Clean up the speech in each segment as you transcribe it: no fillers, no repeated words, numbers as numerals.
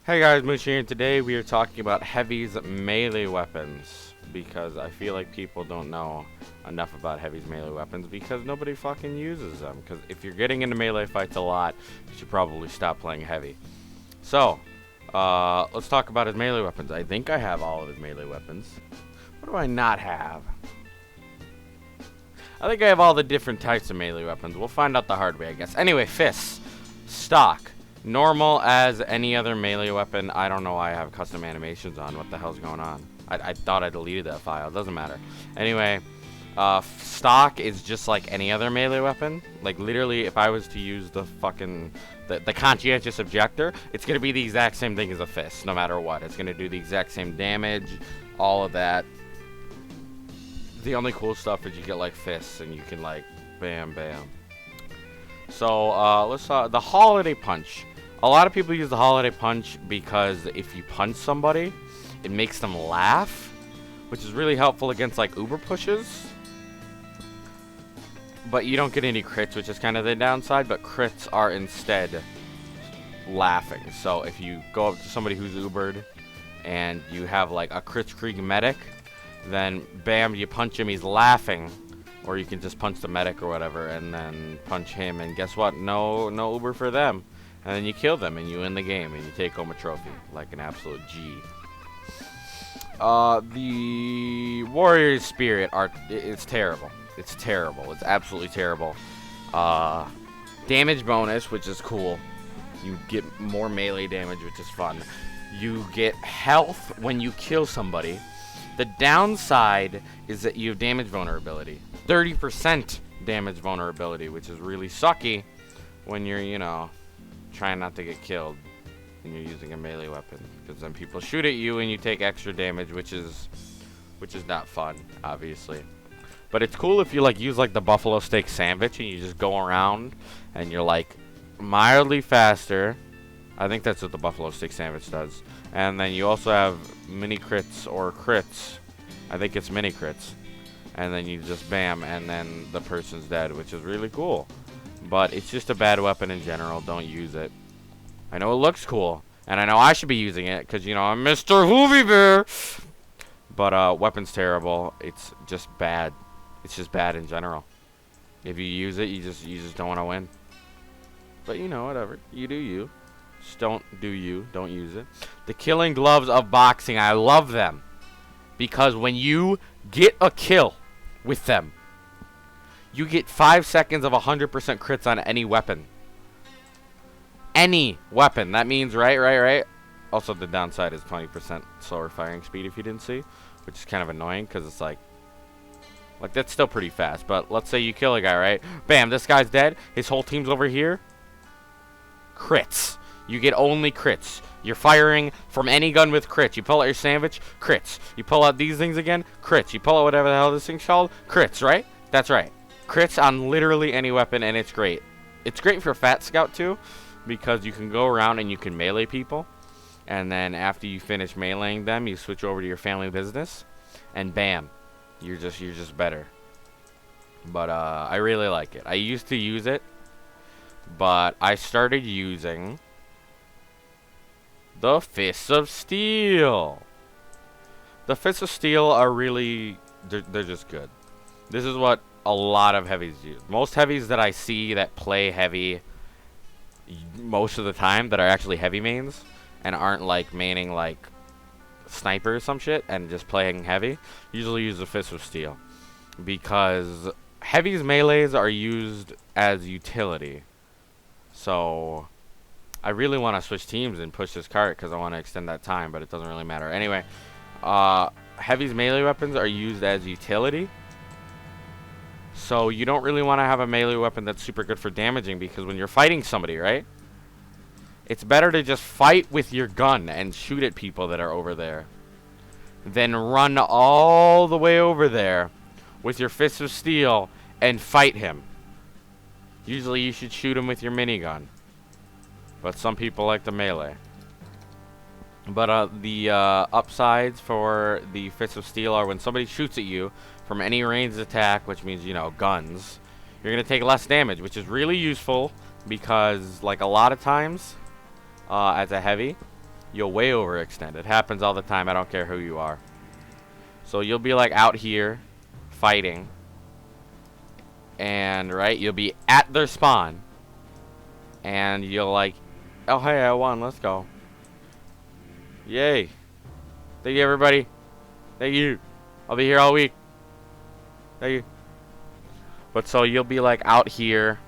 Hey guys, Mooch here, and today we are talking about Heavy's melee weapons because I feel like people don't know enough about Heavy's melee weapons because nobody fucking uses them. Because if you're getting into melee fights a lot, you should probably stop playing Heavy. So, let's talk about his melee weapons. I think I have all of his melee weapons. What do I not have? I think I have all the different types of melee weapons. We'll find out the hard way, I guess. Anyway, fists. Stock. Normal as any other melee weapon. I don't know why I have custom animations on. What the hell's going on? I thought I deleted that file. It doesn't matter. Anyway, stock is just like any other melee weapon. Like literally, if I was to use the fucking the conscientious objector, it's gonna be the exact same thing as a fist, no matter what. It's gonna do the exact same damage, all of that. The only cool stuff is you get like fists, and you can like bam, bam. So let's the holiday punch. A lot of people use the holiday punch because if you punch somebody, it makes them laugh, which is really helpful against like uber pushes. But you don't get any crits, which is kind of the downside, but crits are instead laughing. So if you go up to somebody who's ubered and you have like a Kritzkrieg medic, then bam, you punch him, he's laughing. Or you can just punch the medic or whatever and then punch him, and guess what? No uber for them. And then you kill them and you win the game and you take home a trophy like an absolute G. The Warrior's Spirit art, it's terrible. It's terrible. It's absolutely terrible. Damage bonus, which is cool. You get more melee damage, which is fun. You get health when you kill somebody. The downside is that you have damage vulnerability. 30% damage vulnerability, which is really sucky when you're, you know, trying not to get killed and you're using a melee weapon, because then people shoot at you and you take extra damage, which is not fun, obviously. But it's cool if you like use like the buffalo steak sandwich and you just go around and you're like mildly faster. I think that's what the buffalo steak sandwich does. And then you also have mini crits or crits. I think it's mini crits. And then you just bam, and then the person's dead, which is really cool. But it's just a bad weapon in general. Don't use it. I know it looks cool, and I know I should be using it because, you know, I'm Mr. Hoovy Bear. But weapon's terrible. It's just bad. It's just bad in general. If you use it, you just don't want to win. But you know, whatever. You do you. Just don't do you. Don't use it. The killing gloves of boxing. I love them because when you get a kill with them, you get 5 seconds of 100% crits on any weapon. Any weapon. That means, right. Also, the downside is 20% slower firing speed, if you didn't see, which is kind of annoying because it's like that's still pretty fast. But let's say you kill a guy, right? Bam, this guy's dead. His whole team's over here. Crits. You get only crits. You're firing from any gun with crits. You pull out your sandwich, crits. You pull out these things again, crits. You pull out whatever the hell this thing's called, crits, right? That's right. Crits on literally any weapon, and it's great. It's great for Fat Scout too, because you can go around and you can melee people, and then after you finish meleeing them, you switch over to your family business, and bam, you're just better. But I really like it. I used to use it, but I started using the Fists of Steel. The Fists of Steel are really, they're just good. This is what a lot of heavies use. Most heavies that I see that play heavy most of the time, that are actually heavy mains and aren't like maining like sniper or some shit and just playing heavy, usually use the Fist of Steel because heavies melees are used as utility. So I really want to switch teams and push this cart because I want to extend that time, but it doesn't really matter. Anyway, heavies melee weapons are used as utility. So you don't really want to have a melee weapon that's super good for damaging, because when you're fighting somebody, right? It's better to just fight with your gun and shoot at people that are over there than run all the way over there with your Fist of Steel and fight him. Usually you should shoot him with your minigun. But some people like the melee. But the upsides for the Fist of Steel are when somebody shoots at you from any ranged attack, which means, you know, guns, you're going to take less damage, which is really useful because, like, a lot of times, as a heavy, you'll way overextend. It happens all the time. I don't care who you are. So you'll be like out here fighting. And, right, you'll be at their spawn. And you'll like, oh, hey, I won. Let's go. Yay. Thank you, everybody. Thank you. I'll be here all week. Thank you. But so you'll be like out here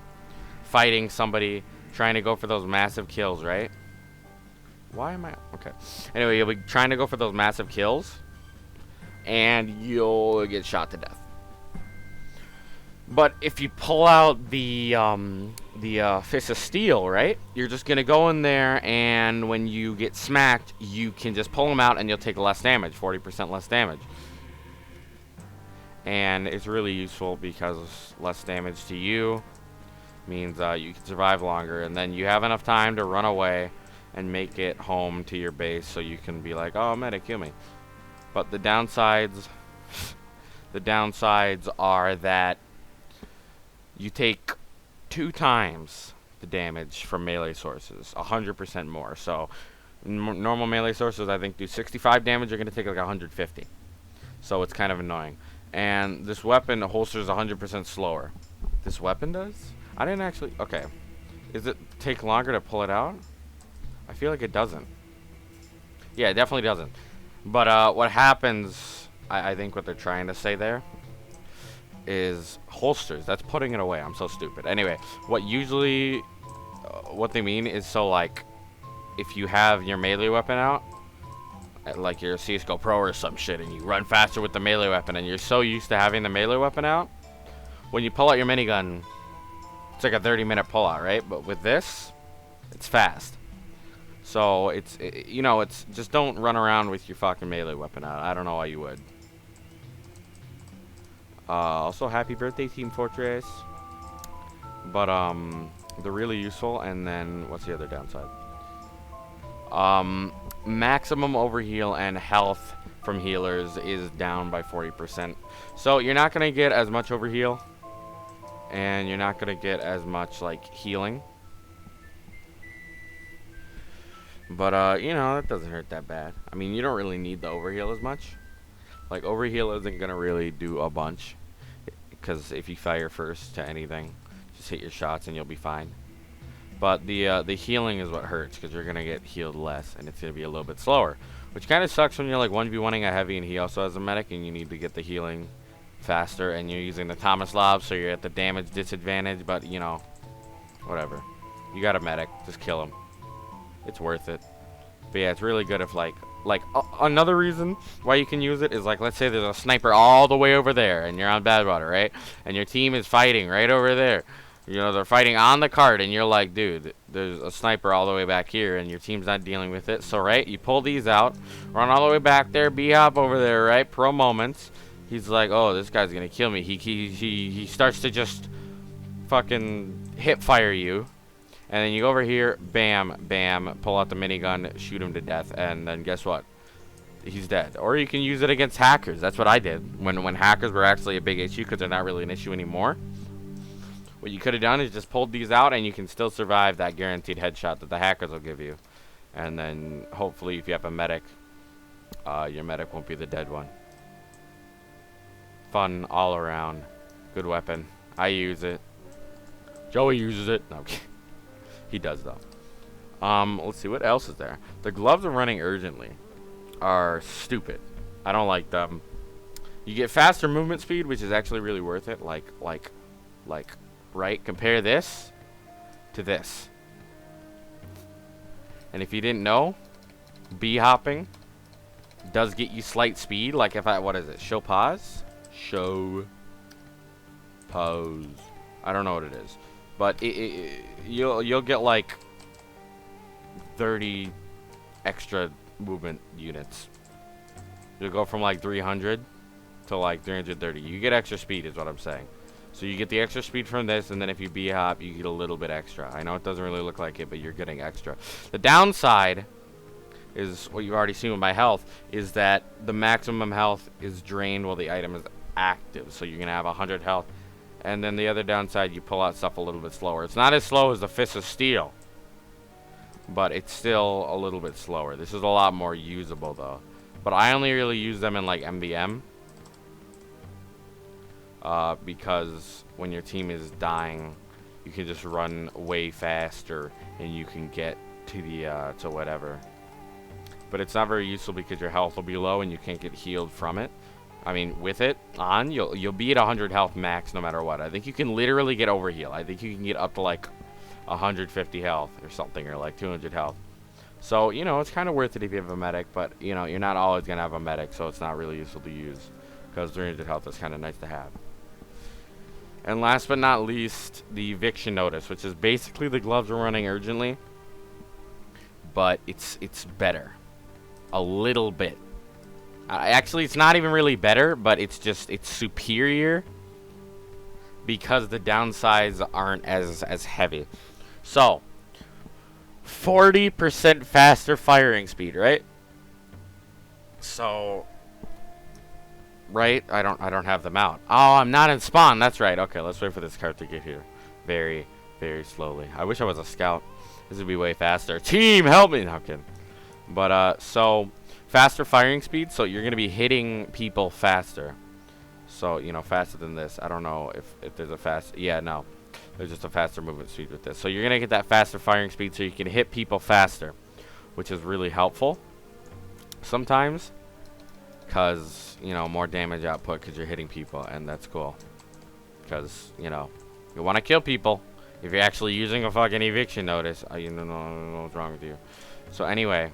fighting somebody, trying to go for those massive kills, right? Why am I? Okay. Anyway, you'll be trying to go for those massive kills, and you'll get shot to death. But if you pull out the Fist of Steel, right? You're just gonna go in there, and when you get smacked, you can just pull them out, and you'll take less damage, 40% less damage. And it's really useful because less damage to you means you can survive longer, and then you have enough time to run away and make it home to your base, so you can be like, oh, medic, heal me. But the downsides are that you take 2 times the damage from melee sources, 100% more. So normal melee sources, I think, do 65 damage. You're going to take like 150. So it's kind of annoying. And this weapon holsters 100% slower. This weapon does? I didn't actually... Okay. Does it take longer to pull it out? I feel like it doesn't. Yeah, it definitely doesn't. But what happens... I think what they're trying to say there is holsters. That's putting it away. I'm so stupid. Anyway, what usually... what they mean is, so like, if you have your melee weapon out, like your CSGO Pro or some shit, and you run faster with the melee weapon, and you're so used to having the melee weapon out, when you pull out your minigun, it's like a 30-minute pullout, right? But with this, it's fast. So it's just don't run around with your fucking melee weapon out. I don't know why you would. Also, happy birthday, Team Fortress. But they're really useful. And then what's the other downside? Maximum overheal and health from healers is down by 40%. So you're not gonna get as much overheal, and you're not gonna get as much like healing. But you know, it doesn't hurt that bad. I mean, you don't really need the overheal as much. Like, overheal isn't gonna really do a bunch, because if you fire first to anything, just hit your shots and you'll be fine. But the healing is what hurts, because you're gonna get healed less, and it's gonna be a little bit slower, which kind of sucks when you're like 1v1ing a heavy and he also has a medic, and you need to get the healing faster, and you're using the Tomislav, so you're at the damage disadvantage. But you know, whatever. You got a medic, just kill him. It's worth it. But yeah, it's really good if like another reason why you can use it is, like, let's say there's a sniper all the way over there, and you're on Badwater, right? And your team is fighting right over there. You know, they're fighting on the cart, and you're like, dude, there's a sniper all the way back here, and your team's not dealing with it. So, right, you pull these out, run all the way back there, B-hop over there, right? Pro moments. He's like, oh, this guy's gonna kill me. He starts to just fucking hip fire you. And then you go over here, bam, bam, pull out the minigun, shoot him to death, and then guess what? He's dead. Or you can use it against hackers. That's what I did when hackers were actually a big issue, because they're not really an issue anymore. What you could have done is just pulled these out, and you can still survive that guaranteed headshot that the hackers will give you. And then hopefully, if you have a medic, your medic won't be the dead one. Fun all around. Good weapon. I use it. Joey uses it. No, he does though. Let's see, what else is there? The gloves are running urgently are stupid. I don't like them. You get faster movement speed, which is actually really worth it. Like, right? Compare this to this. And if you didn't know, B-hopping does get you slight speed. Like if what is it? Show pause? Show pose. I don't know what it is. But you'll get like 30 extra movement units. You'll go from like 300 to like 330. You get extra speed is what I'm saying. So you get the extra speed from this, and then if you B-hop, you get a little bit extra. I know it doesn't really look like it, but you're getting extra. The downside is what you've already seen with my health, is that the maximum health is drained while the item is active. So you're going to have 100 health. And then the other downside, you pull out stuff a little bit slower. It's not as slow as the Fist of Steel, but it's still a little bit slower. This is a lot more usable though. But I only really use them in like MBM. Because when your team is dying, you can just run way faster and you can get to the to whatever. But it's not very useful because your health will be low and you can't get healed from it. I mean, with it on, you'll be at 100 health max no matter what. I think you can literally get overheal. I think you can get up to like 150 health or something, or like 200 health. So, you know, it's kind of worth it if you have a medic, but, you know, you're not always going to have a medic, so it's not really useful to use, because 300 health is kind of nice to have. And last but not least, the eviction notice, which is basically the gloves are running urgently, but it's better. A little bit. Actually, it's not even really better, but it's superior, because the downsides aren't as heavy. So, 40% faster firing speed, right? So, right? I don't have them out. Oh, I'm not in spawn. That's right. Okay, let's wait for this cart to get here. Very, very slowly. I wish I was a scout. This would be way faster. Team, help me! No, I'm kidding. But, so, faster firing speed, so you're going to be hitting people faster. So, you know, faster than this. I don't know if there's a fast... Yeah, no. There's just a faster movement speed with this. So you're going to get that faster firing speed so you can hit people faster, which is really helpful sometimes, because, you know, more damage output because you're hitting people, and that's cool. Because, you know, you want to kill people. If you're actually using a fucking eviction notice, you don't know what's wrong with you. So anyway,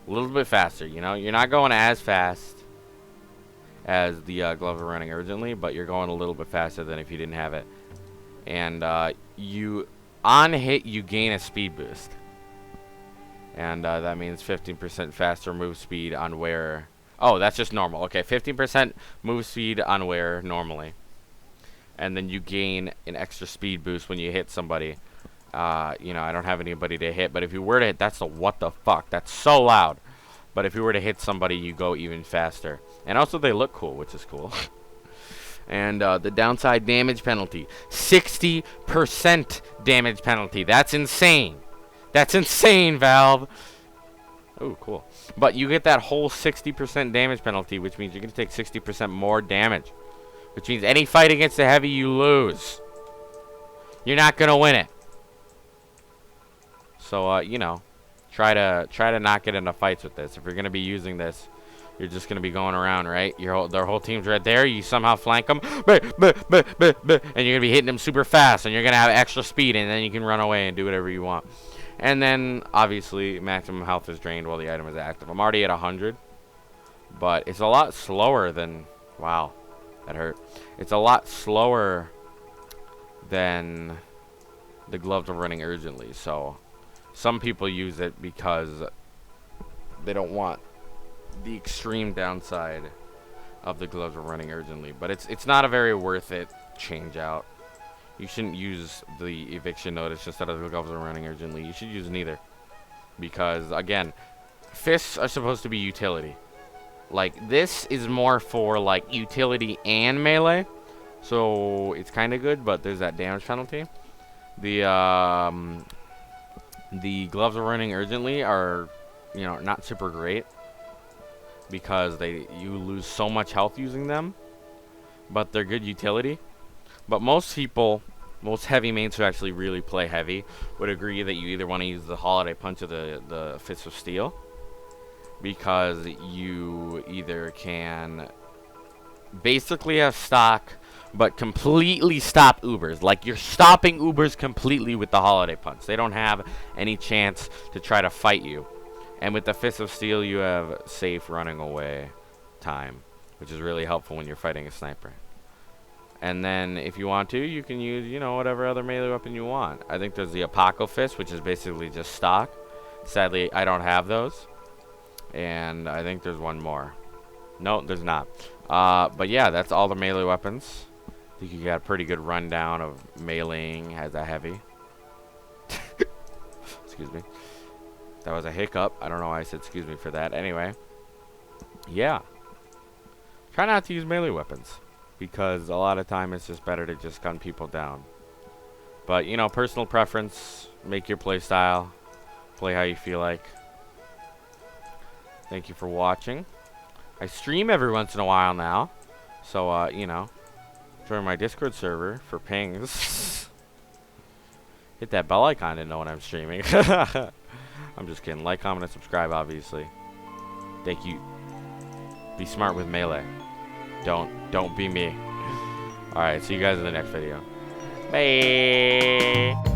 a little bit faster, you know. You're not going as fast as the gloves are running urgently, but you're going a little bit faster than if you didn't have it. And you, on hit, you gain a speed boost. And that means 15% faster move speed on wearer. Oh, that's just normal. Okay, 15% move speed on wearer normally. And then you gain an extra speed boost when you hit somebody. You know, I don't have anybody to hit, but if you were to hit, that's the what the fuck. That's so loud. But if you were to hit somebody, you go even faster. And also they look cool, which is cool. And the downside damage penalty, 60% damage penalty. That's insane. That's insane, Valve. Oh, cool. But you get that whole 60% damage penalty, which means you're going to take 60% more damage. Which means any fight against the heavy, you lose. You're not going to win it. So, you know, try to not get into fights with this. If you're going to be using this, you're just going to be going around, right? Their whole team's right there. You somehow flank them. And you're going to be hitting them super fast. And you're going to have extra speed. And then you can run away and do whatever you want. And then, obviously, maximum health is drained while the item is active. I'm already at 100. But it's a lot slower than... Wow. That hurt. It's a lot slower than the gloves are running urgently. So, some people use it because they don't want the extreme downside of the gloves are running urgently, but it's not a very worth it change out. You shouldn't use the eviction notice instead of the gloves are running urgently. You should use neither, because again, fists are supposed to be utility. Like, this is more for like utility and melee, so it's kind of good, but there's that damage penalty. The gloves are running urgently are, you know, not super great, because you lose so much health using them, but they're good utility. But most people, most heavy mains who actually really play heavy, would agree that you either want to use the holiday punch or the Fists of Steel, because you either can basically have stock, but completely stop Ubers. Like, you're stopping Ubers completely with the holiday punch. They don't have any chance to try to fight you. And with the Fist of Steel, you have safe running away time, which is really helpful when you're fighting a sniper. And then, if you want to, you can use, you know, whatever other melee weapon you want. I think there's the Apoco Fist, which is basically just stock. Sadly, I don't have those. And I think there's one more. No, there's not. But yeah, that's all the melee weapons. I think you got a pretty good rundown of meleeing as a heavy. Excuse me. That was a hiccup. I don't know why I said excuse me for that. Anyway. Yeah. Try not to use melee weapons, because a lot of time it's just better to just gun people down. But, you know, personal preference. Make your play style. Play how you feel like. Thank you for watching. I stream every once in a while now. So, you know, join my Discord server for pings. Hit that bell icon to know when I'm streaming. I'm just kidding. Like, comment, and subscribe, obviously. Thank you. Be smart with melee. Don't be me. Alright, see you guys in the next video. Bye.